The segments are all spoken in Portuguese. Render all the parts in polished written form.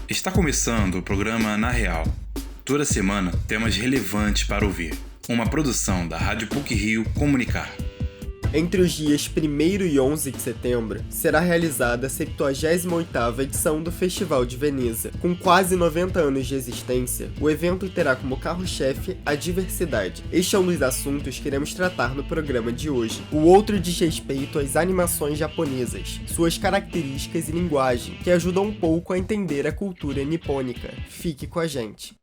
Está começando o programa Na Real. Toda semana, temas relevantes para ouvir. Uma produção da Rádio PUC-Rio Comunicar. Entre os dias 1º e 11 de setembro, será realizada a 78ª edição do Festival de Veneza. Com quase 90 anos de existência, o evento terá como carro-chefe a diversidade. Este é um dos assuntos que iremos tratar no programa de hoje. O outro diz respeito às animações japonesas, suas características e linguagem, que ajudam um pouco a entender a cultura nipônica. Fique com a gente.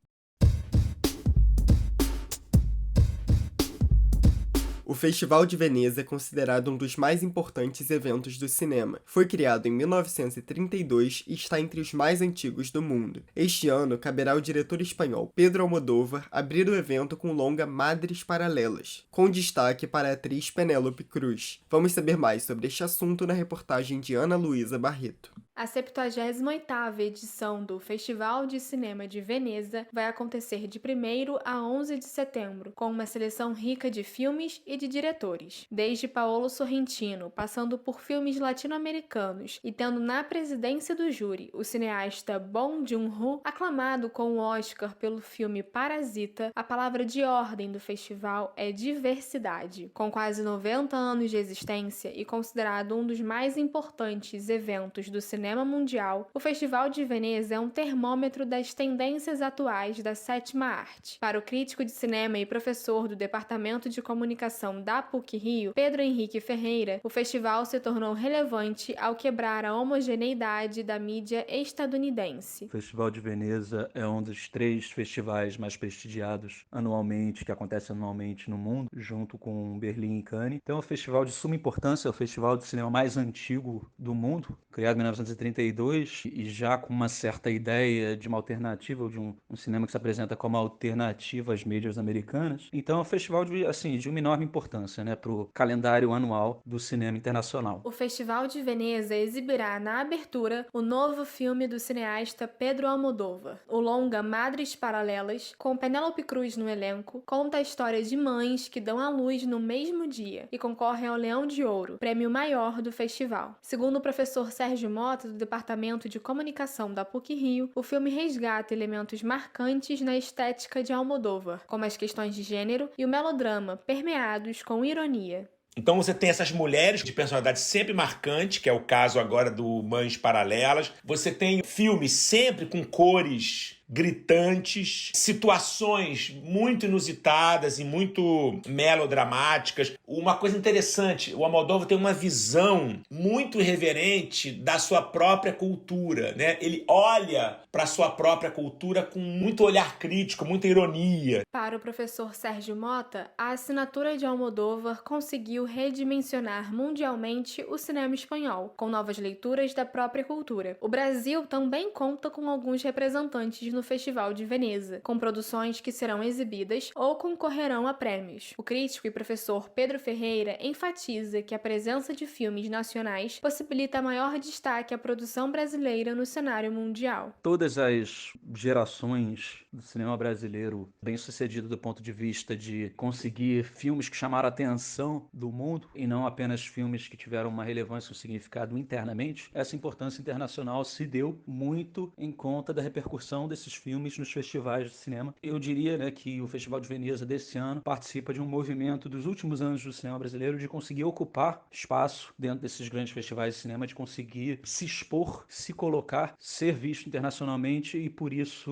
O Festival de Veneza é considerado um dos mais importantes eventos do cinema. Foi criado em 1932 e está entre os mais antigos do mundo. Este ano, caberá ao diretor espanhol Pedro Almodóvar abrir o evento com o longa Madres Paralelas, com destaque para a atriz Penélope Cruz. Vamos saber mais sobre este assunto na reportagem de Ana Luísa Barreto. A 78ª edição do Festival de Cinema de Veneza vai acontecer de 1º a 11 de setembro, com uma seleção rica de filmes e de diretores. Desde Paolo Sorrentino, passando por filmes latino-americanos e tendo na presidência do júri o cineasta Bong Joon-ho, aclamado com o Oscar pelo filme Parasita, a palavra de ordem do festival é diversidade. Com quase 90 anos de existência e considerado um dos mais importantes eventos do cinema mundial, o Festival de Veneza é um termômetro das tendências atuais da sétima arte. Para o crítico de cinema e professor do Departamento de Comunicação da PUC-Rio, Pedro Henrique Ferreira, o festival se tornou relevante ao quebrar a homogeneidade da mídia estadunidense. O Festival de Veneza é um dos 3 festivais mais prestigiados anualmente, que acontece anualmente no mundo, junto com Berlim e Cannes. Então é um festival de suma importância, é o festival de cinema mais antigo do mundo, criado em 1932 e já com uma certa ideia de uma alternativa, de um cinema que se apresenta como alternativa às mídias americanas. Então é um festival de uma enorme importância, para o calendário anual do cinema internacional. O Festival de Veneza exibirá na abertura o novo filme do cineasta Pedro Almodóvar. O longa Madres Paralelas, com Penélope Cruz no elenco, conta a história de mães que dão à luz no mesmo dia e concorrem ao Leão de Ouro, prêmio maior do festival. Segundo o professor Sérgio Mota, do Departamento de Comunicação da PUC-Rio, o filme resgata elementos marcantes na estética de Almodóvar, como as questões de gênero e o melodrama, permeados com ironia. Então você tem essas mulheres de personalidade sempre marcante, que é o caso agora do Mães Paralelas. Você tem filmes sempre com cores gritantes, situações muito inusitadas e muito melodramáticas. Uma coisa interessante, o Almodóvar tem uma visão muito irreverente da sua própria cultura, né? Ele olha para a sua própria cultura com muito olhar crítico, muita ironia. Para o professor Sérgio Mota, a assinatura de Almodóvar conseguiu redimensionar mundialmente o cinema espanhol, com novas leituras da própria cultura. O Brasil também conta com alguns representantes no Festival de Veneza, com produções que serão exibidas ou concorrerão a prêmios. O crítico e professor Pedro Ferreira enfatiza que a presença de filmes nacionais possibilita maior destaque à produção brasileira no cenário mundial. Todas as gerações do cinema brasileiro, bem-sucedido do ponto de vista de conseguir filmes que chamaram a atenção do mundo e não apenas filmes que tiveram uma relevância e um significado internamente, essa importância internacional se deu muito em conta da repercussão desses filmes nos festivais de cinema. Eu diria que o Festival de Veneza desse ano participa de um movimento dos últimos anos do cinema brasileiro de conseguir ocupar espaço dentro desses grandes festivais de cinema, de conseguir se expor, se colocar, ser visto internacionalmente, e por isso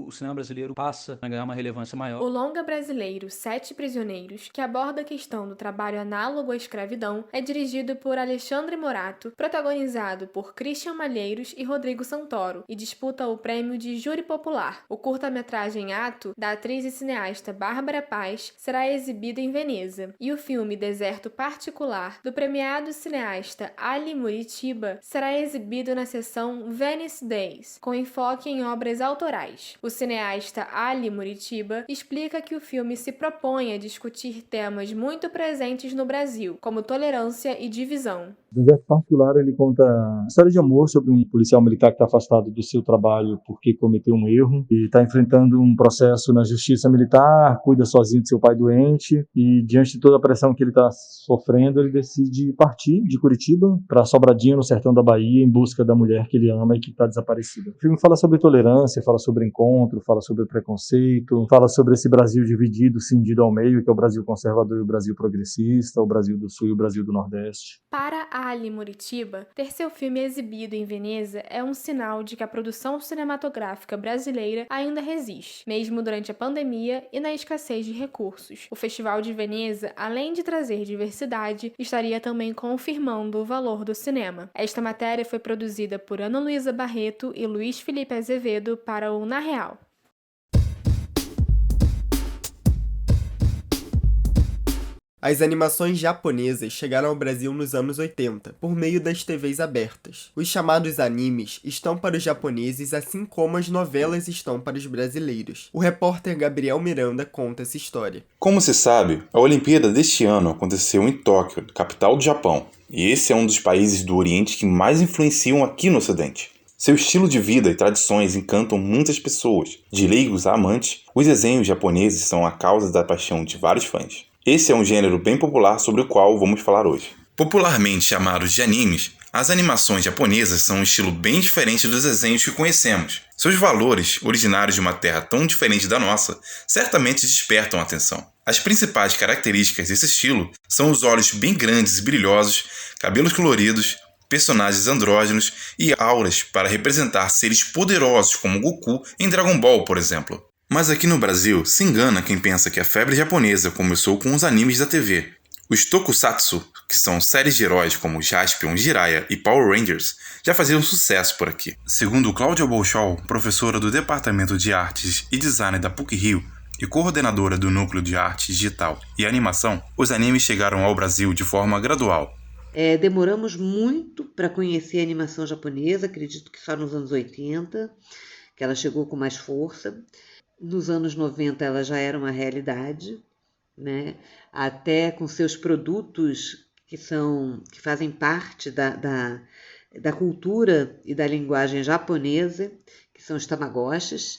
o cinema brasileiro passa a ganhar uma relevância maior. O longa brasileiro Sete Prisioneiros, que aborda a questão do trabalho análogo à escravidão, é dirigido por Alexandre Morato, protagonizado por Christian Malheiros e Rodrigo Santoro, e disputa o prêmio de Júri Popular. O curta-metragem Ato, da atriz e cineasta Bárbara Paz, será exibido em Veneza, e o filme Deserto Particular, do premiado cineasta Ali Muritiba, será exibido na sessão Venice Days, com enfoque em obras autorais. O cineasta Ali Muritiba explica que o filme se propõe a discutir temas muito presentes no Brasil, como tolerância e divisão. Deserto Particular, ele conta a história de amor sobre um policial militar que está afastado do seu trabalho porque cometeu um um erro e está enfrentando um processo na justiça militar, cuida sozinho de seu pai doente e, diante de toda a pressão que ele está sofrendo, ele decide partir de Curitiba para Sobradinho, no sertão da Bahia, em busca da mulher que ele ama e que está desaparecida. O filme fala sobre tolerância, fala sobre encontro, fala sobre preconceito, fala sobre esse Brasil dividido, cindido ao meio, que é o Brasil conservador e o Brasil progressista, o Brasil do Sul e o Brasil do Nordeste. Para Ali Muritiba, ter seu filme exibido em Veneza é um sinal de que a produção cinematográfica brasileira ainda resiste, mesmo durante a pandemia e na escassez de recursos. O Festival de Veneza, além de trazer diversidade, estaria também confirmando o valor do cinema. Esta matéria foi produzida por Ana Luísa Barreto e Luiz Felipe Azevedo para o Na Real. As animações japonesas chegaram ao Brasil nos anos 80, por meio das TVs abertas. Os chamados animes estão para os japoneses, assim como as novelas estão para os brasileiros. O repórter Gabriel Miranda conta essa história. Como se sabe, a Olimpíada deste ano aconteceu em Tóquio, capital do Japão, e esse é um dos países do Oriente que mais influenciam aqui no Ocidente. Seu estilo de vida e tradições encantam muitas pessoas. De leigos a amantes, os desenhos japoneses são a causa da paixão de vários fãs. Esse é um gênero bem popular sobre o qual vamos falar hoje. Popularmente chamados de animes, as animações japonesas são um estilo bem diferente dos desenhos que conhecemos. Seus valores, originários de uma terra tão diferente da nossa, certamente despertam a atenção. As principais características desse estilo são os olhos bem grandes e brilhosos, cabelos coloridos, personagens andrógenos e auras para representar seres poderosos como Goku em Dragon Ball, por exemplo. Mas aqui no Brasil, se engana quem pensa que a febre japonesa começou com os animes da TV. Os tokusatsu, que são séries de heróis como Jaspion, Jiraiya e Power Rangers, já faziam sucesso por aqui. Segundo Cláudia Bolshol, professora do Departamento de Artes e Design da PUC-Rio e coordenadora do Núcleo de Arte Digital e Animação, os animes chegaram ao Brasil de forma gradual. Demoramos muito para conhecer a animação japonesa, acredito que só nos anos 80, que ela chegou com mais força. Nos anos 90 ela já era uma realidade, né? Até com seus produtos que fazem parte da cultura e da linguagem japonesa, que são os tamagotchis.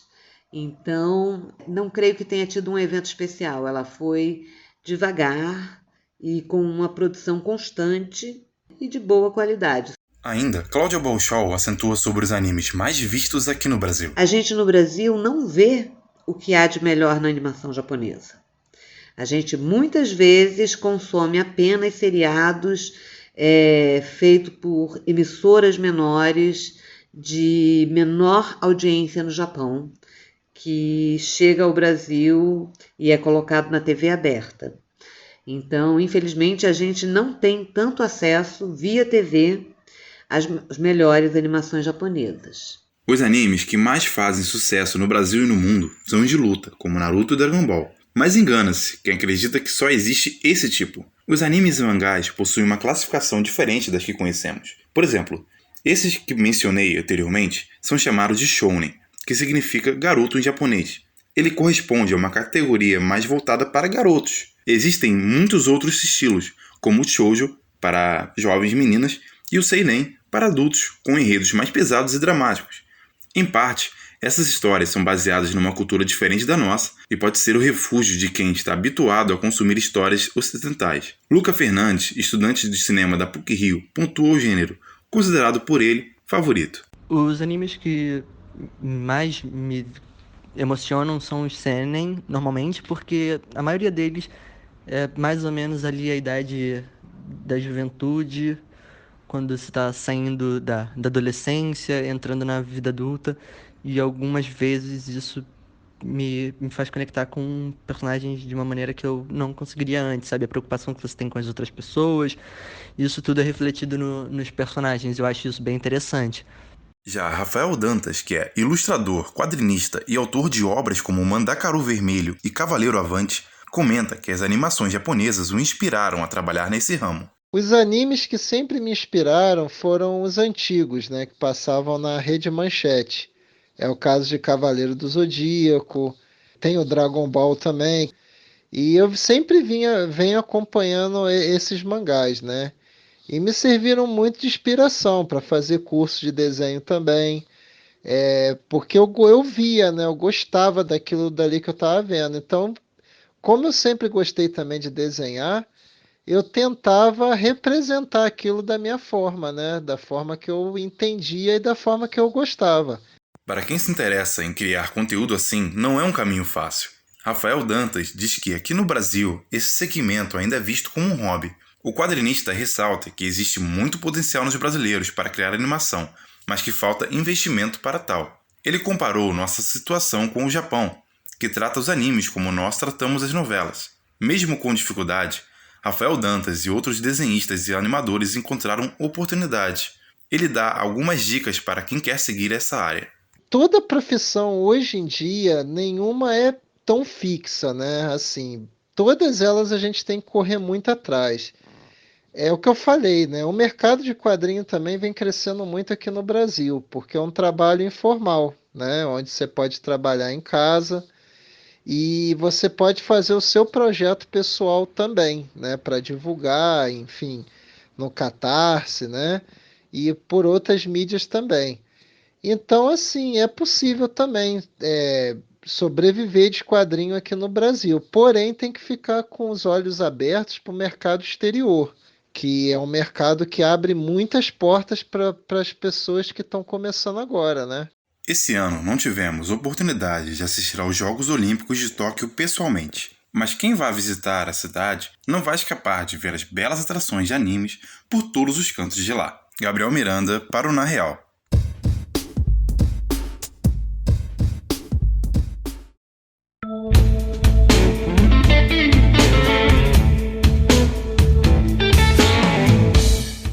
Então, não creio que tenha tido um evento especial. Ela foi devagar e com uma produção constante e de boa qualidade. Ainda, Cláudia Bolshol acentua sobre os animes mais vistos aqui no Brasil. A gente no Brasil não vê o que há de melhor na animação japonesa. A gente muitas vezes consome apenas seriados feitos por emissoras menores de menor audiência no Japão, que chega ao Brasil e é colocado na TV aberta. Então, infelizmente, a gente não tem tanto acesso via TV às melhores animações japonesas. Os animes que mais fazem sucesso no Brasil e no mundo são os de luta, como Naruto e Dragon Ball. Mas engana-se quem acredita que só existe esse tipo. Os animes e mangás possuem uma classificação diferente das que conhecemos. Por exemplo, esses que mencionei anteriormente são chamados de shounen, que significa garoto em japonês. Ele corresponde a uma categoria mais voltada para garotos. Existem muitos outros estilos, como o shoujo, para jovens meninas, e o seinen, para adultos, com enredos mais pesados e dramáticos. Em parte, essas histórias são baseadas numa cultura diferente da nossa e pode ser o refúgio de quem está habituado a consumir histórias ocidentais. Luca Fernandes, estudante de cinema da PUC-Rio, pontua o gênero, considerado por ele favorito. Os animes que mais me emocionam são os seinen, normalmente, porque a maioria deles é mais ou menos ali a idade da juventude, quando você está saindo da adolescência, entrando na vida adulta, e algumas vezes isso me faz conectar com personagens de uma maneira que eu não conseguiria antes, sabe? A preocupação que você tem com as outras pessoas, isso tudo é refletido nos personagens, eu acho isso bem interessante. Já Rafael Dantas, que é ilustrador, quadrinista e autor de obras como Mandacaru Vermelho e Cavaleiro Avante, comenta que as animações japonesas o inspiraram a trabalhar nesse ramo. Os animes que sempre me inspiraram foram os antigos, né, que passavam na Rede Manchete. É o caso de Cavaleiro do Zodíaco, tem o Dragon Ball também. E eu sempre venho acompanhando esses mangás, né? E me serviram muito de inspiração para fazer curso de desenho também. Porque eu via, né? Eu gostava daquilo dali que eu estava vendo. Então, como eu sempre gostei também de desenhar, eu tentava representar aquilo da minha forma, né? Da forma que eu entendia e da forma que eu gostava. Para quem se interessa em criar conteúdo assim, não é um caminho fácil. Rafael Dantas diz que aqui no Brasil, esse segmento ainda é visto como um hobby. O quadrinista ressalta que existe muito potencial nos brasileiros para criar animação, mas que falta investimento para tal. Ele comparou nossa situação com o Japão, que trata os animes como nós tratamos as novelas. Mesmo com dificuldade, Rafael Dantas e outros desenhistas e animadores encontraram oportunidade. Ele dá algumas dicas para quem quer seguir essa área. Toda profissão hoje em dia, nenhuma é tão fixa, né? Assim, todas elas a gente tem que correr muito atrás. É o que eu falei, né? O mercado de quadrinho também vem crescendo muito aqui no Brasil, porque é um trabalho informal, né? Onde você pode trabalhar em casa e você pode fazer o seu projeto pessoal também, né? Para divulgar, enfim, no Catarse, né? E por outras mídias também. Então, assim, é possível também sobreviver de quadrinho aqui no Brasil. Porém, tem que ficar com os olhos abertos para o mercado exterior, que é um mercado que abre muitas portas para as pessoas que estão começando agora, né? Esse ano não tivemos oportunidade de assistir aos Jogos Olímpicos de Tóquio pessoalmente, mas quem vai visitar a cidade não vai escapar de ver as belas atrações de animes por todos os cantos de lá. Gabriel Miranda para o Na Real.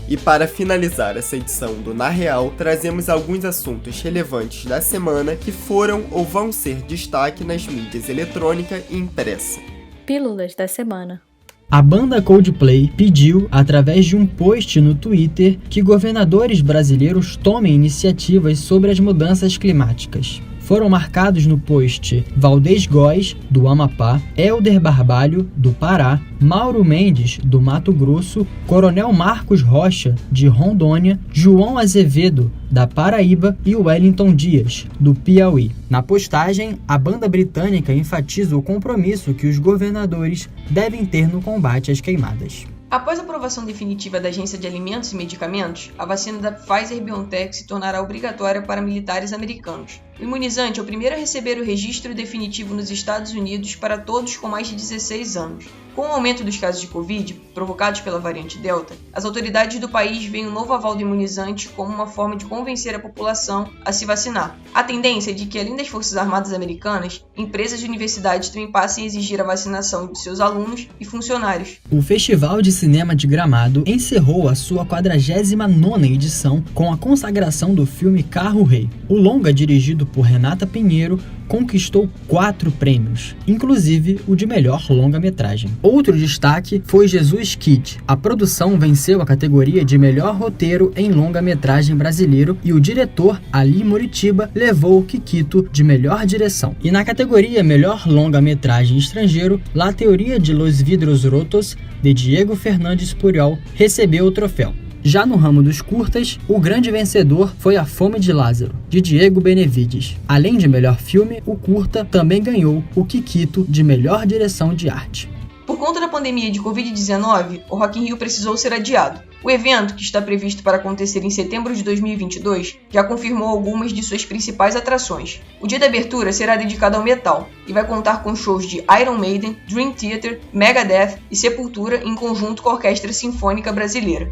E para finalizar essa edição do Na Real, trazemos alguns assuntos relevantes da semana que foram ou vão ser destaque nas mídias eletrônica e impressa. Pílulas da semana. A banda Coldplay pediu, através de um post no Twitter, que governadores brasileiros tomem iniciativas sobre as mudanças climáticas. Foram marcados no post Valdez Góes, do Amapá, Helder Barbalho, do Pará, Mauro Mendes, do Mato Grosso, Coronel Marcos Rocha, de Rondônia, João Azevedo, da Paraíba e Wellington Dias, do Piauí. Na postagem, a banda britânica enfatiza o compromisso que os governadores devem ter no combate às queimadas. Após a aprovação definitiva da Agência de Alimentos e Medicamentos, a vacina da Pfizer-BioNTech se tornará obrigatória para militares americanos. O imunizante é o primeiro a receber o registro definitivo nos Estados Unidos para todos com mais de 16 anos. Com o aumento dos casos de Covid, provocados pela variante Delta, as autoridades do país veem um novo aval do imunizante como uma forma de convencer a população a se vacinar. A tendência é de que, além das Forças Armadas americanas, empresas e universidades também passem a exigir a vacinação de seus alunos e funcionários. O Festival de Cinema de Gramado encerrou a sua 49ª edição com a consagração do filme Carro Rei. O longa, dirigido por Renata Pinheiro, conquistou 4 prêmios, inclusive o de melhor longa-metragem. Outro destaque foi Jesus Kid. A produção venceu a categoria de melhor roteiro em longa-metragem brasileiro e o diretor Ali Moritiba levou o Kikito de melhor direção. E na categoria melhor longa-metragem estrangeiro, La Teoria de los Vidros Rotos, de Diego Fernandes Puriol, recebeu o troféu. Já no ramo dos curtas, o grande vencedor foi A Fome de Lázaro, de Diego Benevides. Além de melhor filme, o curta também ganhou o Kikito de melhor direção de arte. Por conta da pandemia de Covid-19, o Rock in Rio precisou ser adiado. O evento, que está previsto para acontecer em setembro de 2022, já confirmou algumas de suas principais atrações. O dia da abertura será dedicado ao metal e vai contar com shows de Iron Maiden, Dream Theater, Megadeth e Sepultura em conjunto com a Orquestra Sinfônica Brasileira.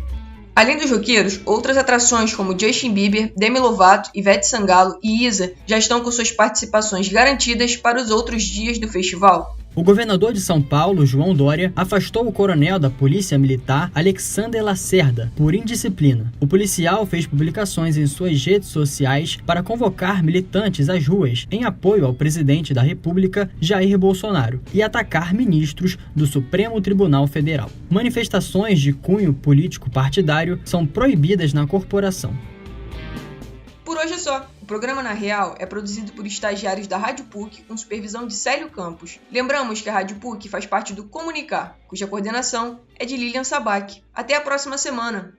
Além dos roqueiros, outras atrações como Justin Bieber, Demi Lovato, Ivete Sangalo e Isa já estão com suas participações garantidas para os outros dias do festival. O governador de São Paulo, João Dória, afastou o coronel da Polícia Militar, Alexander Lacerda, por indisciplina. O policial fez publicações em suas redes sociais para convocar militantes às ruas em apoio ao presidente da República, Jair Bolsonaro, e atacar ministros do Supremo Tribunal Federal. Manifestações de cunho político partidário são proibidas na corporação. Por hoje é só. O programa Na Real é produzido por estagiários da Rádio PUC com supervisão de Célio Campos. Lembramos que a Rádio PUC faz parte do Comunicar, cuja coordenação é de Lilian Sabac. Até a próxima semana!